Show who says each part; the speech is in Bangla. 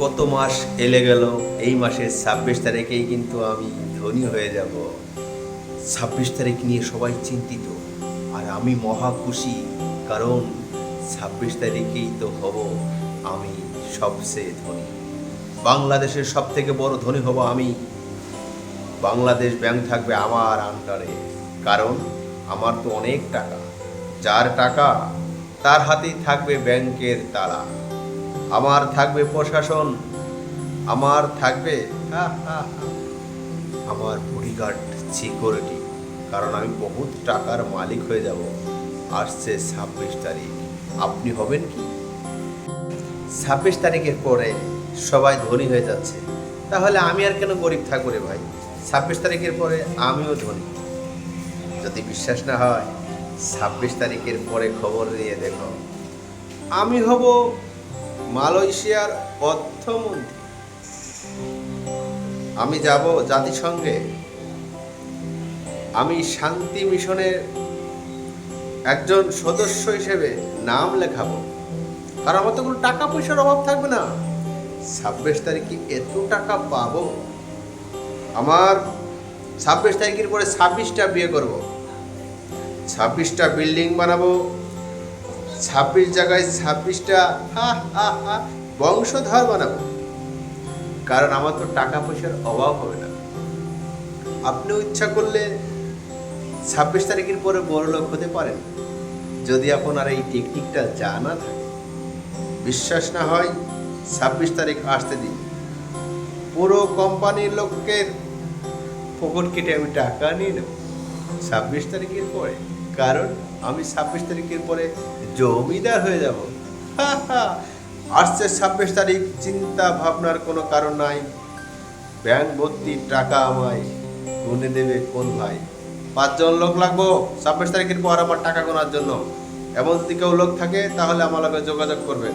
Speaker 1: কত মাস এলে গেল, এই মাসের 26 তারিখেই কিন্তু আমি ধনী হয়ে যাব। 26 তারিখ নিয়ে সবাই চিন্তিত, আর আমি মহা খুশি, কারণ 26 তারিখেই তো হব আমি সবচেয়ে ধনী। বাংলাদেশের সব থেকে বড় ধনী হব আমি। বাংলাদেশ ব্যাংক থাকবে আমার আন্ডারে, কারণ আমার তো অনেক টাকা। যার টাকা তার হাতেই থাকবে ব্যাংকের তালা। আমার থাকবে প্রশাসন, আমার থাকবে আমার বডিগার্ড, সিকিউরিটি, কারণ আমি বহুত টাকার মালিক হয়ে যাব। আসছে 26 তারিখ, আপনি হবেন কি? 26 তারিখের পরে সবাই ধনী হয়ে যাচ্ছে, তাহলে আমি আর কেন গরিব থাকবো রে ভাই? 26 তারিখের পরে আমিও ধনী। যদি বিশ্বাস না হয়, 26 তারিখের পরে খবর নিয়ে দেখো, আমি হব মালয়েশিয়ার অর্থমন্ত্রী। আমি যাব জাতিসংঘে, আমি শান্তি মিশনের একজন সদস্য হিসেবে নাম লেখাবো, আর আমার তো কোনো টাকা পয়সার অভাব থাকবে না। 26 তারিখে এত টাকা পাবো, আমার 26 তারিখের পরে 26টা বিয়ে করব, 26টা বিল্ডিং বানাবো, 26 জায়গায় 26টা বংশধর বানাবো, কারণ আমার তো টাকা পয়সার অভাব হবে না। আপনিও ইচ্ছা করলে 26 তারিখের পরে বড়লোক হতে পারেন, যদি আপনার এই টেকনিকটা জানা থাকে। বিশ্বাস না হয়, 26 তারিখ আসতে দিন, পুরো কোম্পানির লোকের পকেট কেটে আমি টাকা নিয়ে নেব 26 তারিখের পরে, কারণ আমি 26 তারিখের পরে জমিদার হয়ে যাব। আসছে 26 তারিখ, চিন্তা ভাবনার কোনো কারণ নাই। ব্যাংক ভর্তি টাকা আমায় গুনে দেবে কোন ভাই? 5 জন লোক লাগবো 26 তারিখের পর আমার টাকা গোনার জন্য। এমন যদি কেউ লোক থাকে, তাহলে আমার লগে যোগাযোগ করবেন।